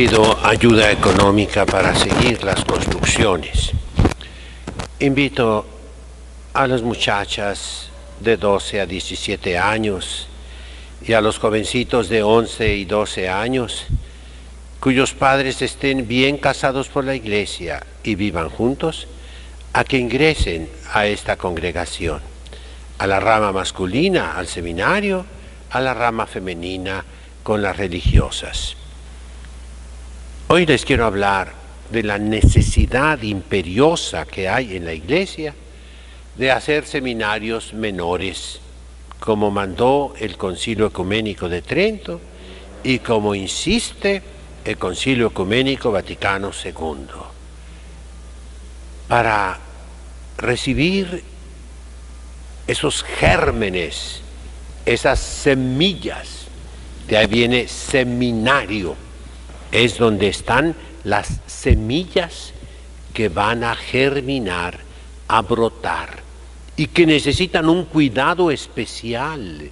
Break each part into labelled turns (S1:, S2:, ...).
S1: Pido ayuda económica para seguir las construcciones. Invito a las muchachas de 12 a 17 años y a los jovencitos de 11 y 12 años cuyos padres estén bien casados por la iglesia y vivan juntos, a que ingresen a esta congregación, a la rama masculina, al seminario, a la rama femenina con las religiosas. Hoy les quiero hablar de la necesidad imperiosa que hay en la iglesia de hacer seminarios menores, como mandó el Concilio Ecuménico de Trento y como insiste el Concilio Ecuménico Vaticano II, para recibir esos gérmenes, esas semillas. De ahí viene seminario, es donde están las semillas que van a germinar, a brotar y que necesitan un cuidado especial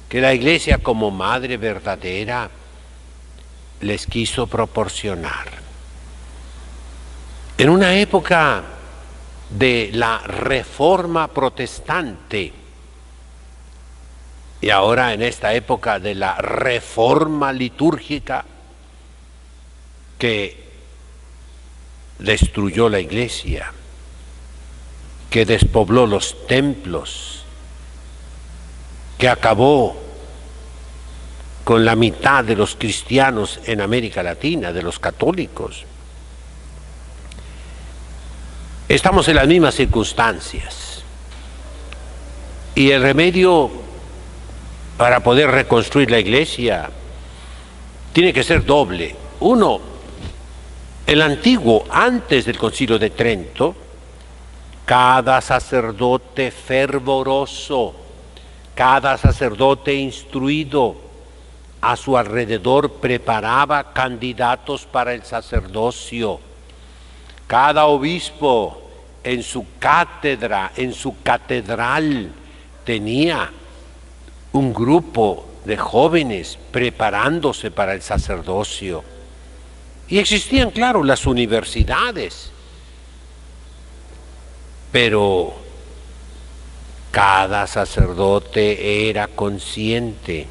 S1: que la iglesia como madre verdadera les quiso proporcionar. En una época de la Reforma Protestante y ahora en esta época de la Reforma Litúrgica que destruyó la iglesia, que despobló los templos, que acabó con la mitad de los cristianos en América Latina, de los católicos. Estamos en las mismas circunstancias y el remedio para poder reconstruir la iglesia tiene que ser doble. Uno, el antiguo, antes del Concilio de Trento, cada sacerdote fervoroso, cada sacerdote instruido, a su alrededor preparaba candidatos para el sacerdocio. Cada obispo en su cátedra, en su catedral, tenía un grupo de jóvenes preparándose para el sacerdocio. Y existían, claro, las universidades, pero cada sacerdote era consciente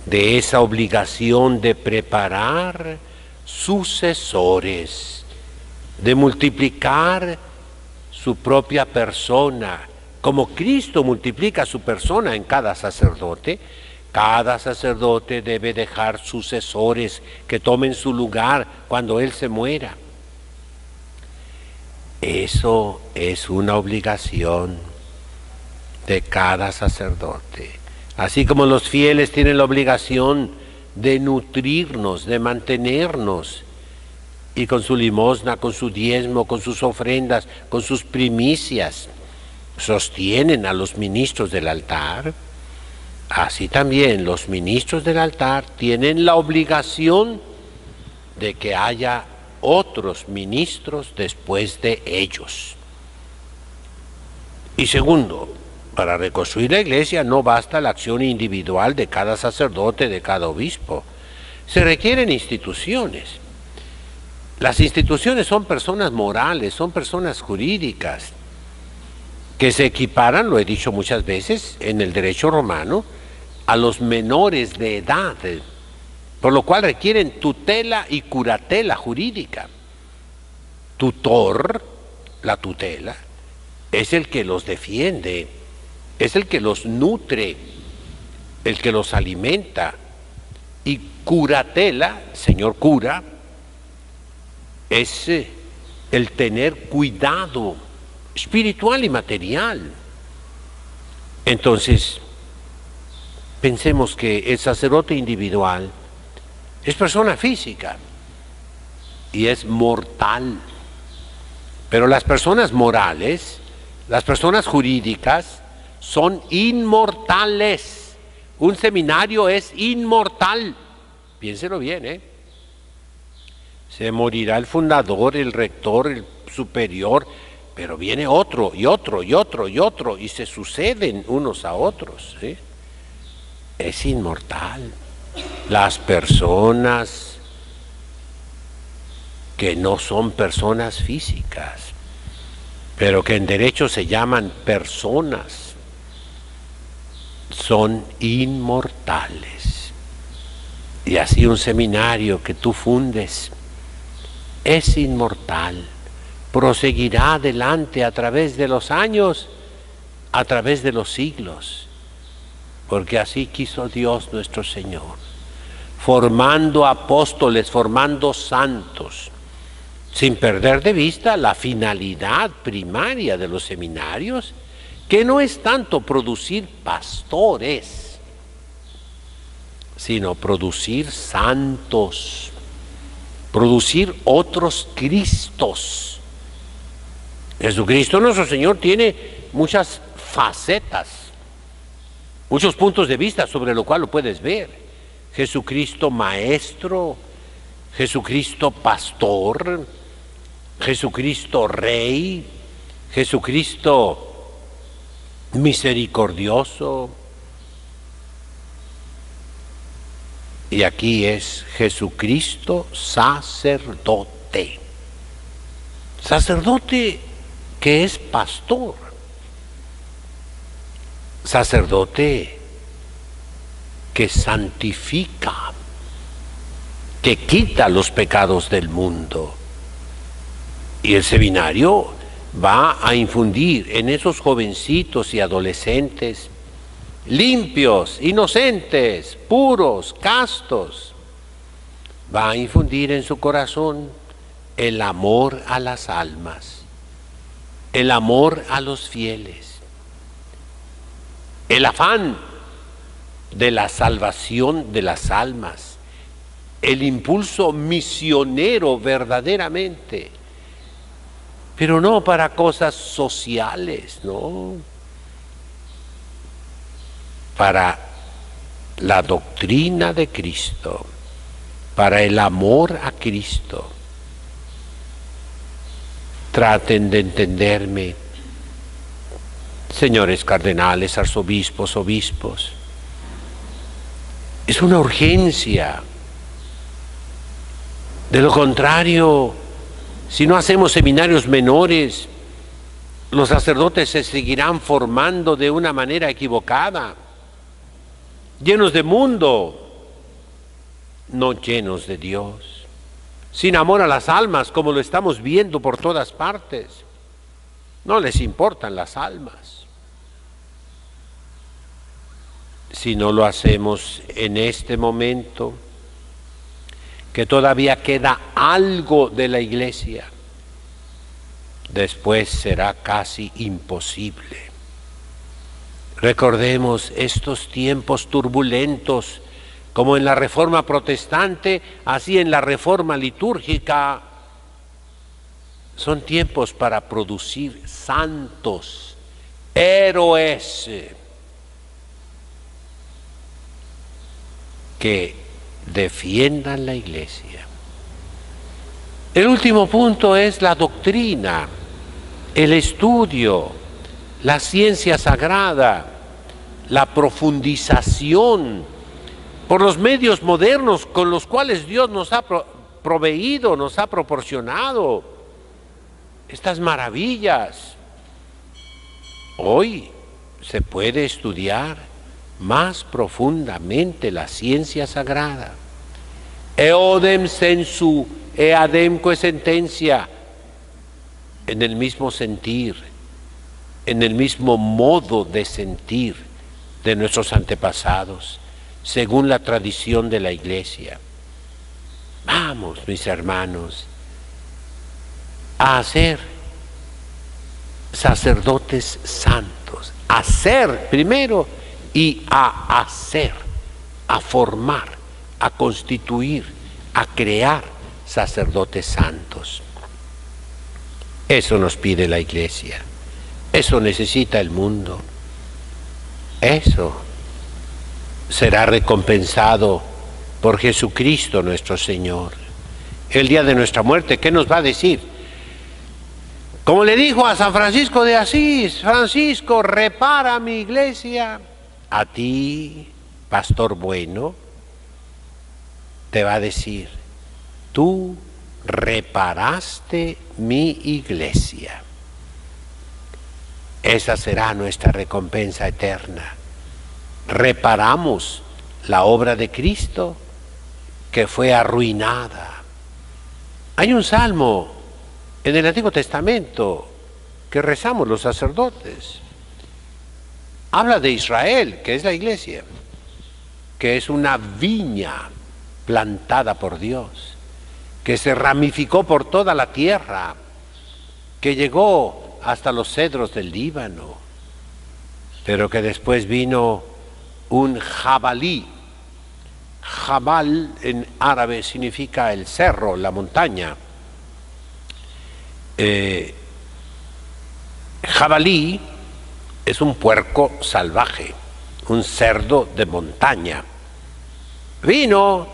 S1: de esa obligación de preparar sucesores, de multiplicar su propia persona. Como Cristo multiplica su persona en cada sacerdote debe dejar sucesores que tomen su lugar cuando Él se muera. Eso es una obligación de cada sacerdote. Así como los fieles tienen la obligación de nutrirnos, de mantenernos, y con su limosna, con su diezmo, con sus ofrendas, con sus primicias, sostienen a los ministros del altar, así también los ministros del altar tienen la obligación de que haya otros ministros después de ellos. Y segundo, para reconstruir la iglesia no basta la acción individual de cada sacerdote, de cada obispo. Se requieren instituciones. Las instituciones son personas morales, son personas jurídicas, que se equiparan, lo he dicho muchas veces, en el derecho romano, a los menores de edad, por lo cual requieren tutela y curatela jurídica. Tutor, la tutela, es el que los defiende, es el que los nutre, el que los alimenta. Y curatela, señor cura, es el tener cuidado espiritual y material. Entonces, pensemos que el sacerdote individual es persona física y es mortal. Pero las personas morales, las personas jurídicas, son inmortales. Un seminario es inmortal. Piénselo bien, Se morirá el fundador, el rector, el superior, pero viene otro y otro y otro y otro y se suceden unos a otros. Es inmortal. Las personas que no son personas físicas, pero que en derecho se llaman personas, son inmortales. Y así un seminario que tú fundes es inmortal, proseguirá adelante a través de los años, a través de los siglos, porque así quiso Dios nuestro Señor, formando apóstoles, formando santos, sin perder de vista la finalidad primaria de los seminarios, que no es tanto producir pastores, sino producir santos, producir otros Cristos. Jesucristo nuestro Señor tiene muchas facetas, muchos puntos de vista sobre lo cual lo puedes ver. Jesucristo maestro, Jesucristo pastor, Jesucristo rey, Jesucristo misericordioso. Y aquí es Jesucristo sacerdote. Sacerdote que es pastor. Sacerdote que santifica, que quita los pecados del mundo. Y el seminario va a infundir en esos jovencitos y adolescentes limpios, inocentes, puros, castos, va a infundir en su corazón el amor a las almas, el amor a los fieles, el afán de la salvación de las almas, el impulso misionero verdaderamente, pero no para cosas sociales, no, para la doctrina de Cristo, para el amor a Cristo. Traten de entenderme, señores cardenales, arzobispos, obispos. Es una urgencia. De lo contrario, si no hacemos seminarios menores, los sacerdotes se seguirán formando de una manera equivocada, llenos de mundo, no llenos de Dios, sin amor a las almas, como lo estamos viendo por todas partes. No les importan las almas. Si no lo hacemos en este momento, que todavía queda algo de la Iglesia, después será casi imposible. Recordemos estos tiempos turbulentos, como en la Reforma Protestante, así en la Reforma Litúrgica. Son tiempos para producir santos, héroes, que defiendan la Iglesia. El último punto es la doctrina, el estudio, la ciencia sagrada, la profundización por los medios modernos con los cuales Dios nos ha proveído, nos ha proporcionado estas maravillas. Hoy se puede estudiar más profundamente la ciencia sagrada. Eodem sensu, eademque sentencia, en el mismo sentir, en el mismo modo de sentir de nuestros antepasados, según la tradición de la Iglesia. Vamos, mis hermanos, a ser sacerdotes santos, a ser primero y a hacer, a formar, a constituir, a crear sacerdotes santos. Eso nos pide la Iglesia, eso necesita el mundo, eso será recompensado por Jesucristo nuestro Señor. El día de nuestra muerte, ¿qué nos va a decir? Como le dijo a San Francisco de Asís: Francisco, repara mi iglesia. A ti, pastor bueno, te va a decir: tú reparaste mi iglesia. Esa será nuestra recompensa eterna. Reparamos la obra de Cristo que fue arruinada. Hay un salmo en el Antiguo Testamento que rezamos los sacerdotes. Habla de Israel, que es la iglesia, que es una viña plantada por Dios, que se ramificó por toda la tierra, que llegó hasta los cedros del Líbano, pero que después vino un jabalí. Jabal en árabe significa el cerro, la montaña. Jabalí es un puerco salvaje, un cerdo de montaña. Vino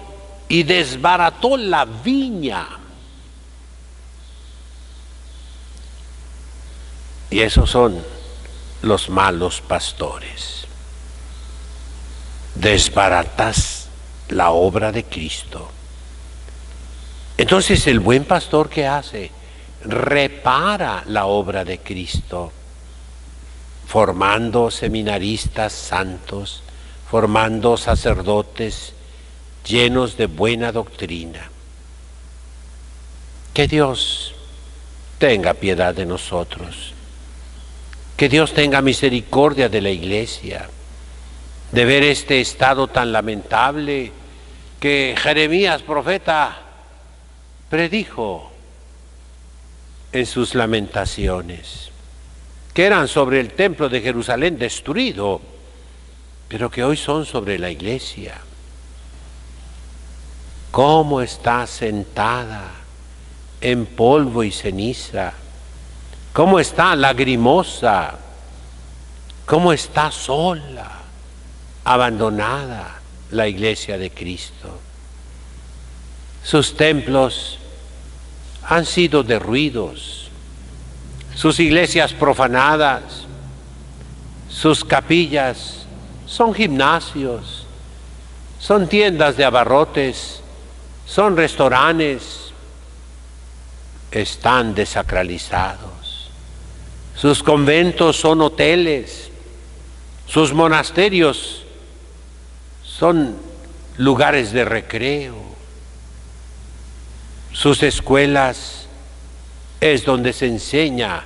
S1: y desbarató la viña. Y esos son los malos pastores. Desbaratas la obra de Cristo. Entonces el buen pastor, ¿qué hace? Repara la obra de Cristo, formando seminaristas santos, formando sacerdotes llenos de buena doctrina. Que Dios tenga piedad de nosotros, que Dios tenga misericordia de la iglesia, de ver este estado tan lamentable que Jeremías, profeta, predijo en sus lamentaciones, que eran sobre el templo de Jerusalén destruido, pero que hoy son sobre la iglesia. ¿Cómo está sentada en polvo y ceniza? ¿Cómo está lagrimosa? ¿Cómo está sola, abandonada la iglesia de Cristo? Sus templos han sido derruidos, sus iglesias profanadas, sus capillas son gimnasios, son tiendas de abarrotes, son restaurantes, están desacralizados. Sus conventos son hoteles, sus monasterios son lugares de recreo. Sus escuelas es donde se enseña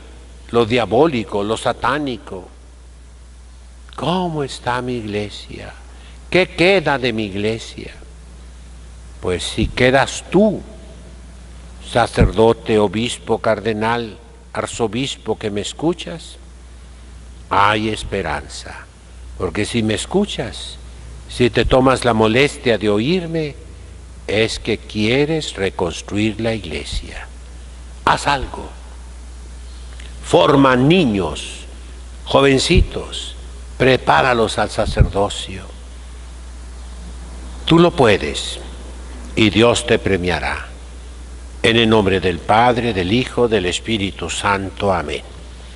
S1: lo diabólico, lo satánico. ¿Cómo está mi iglesia? ¿Qué queda de mi iglesia? Pues si quedas tú, sacerdote, obispo, cardenal, arzobispo, que me escuchas, hay esperanza. Porque si me escuchas, si te tomas la molestia de oírme, es que quieres reconstruir la iglesia. Haz algo. Forma niños, jovencitos, prepáralos al sacerdocio. Tú lo puedes y Dios te premiará. En el nombre del Padre, del Hijo, del Espíritu Santo. Amén.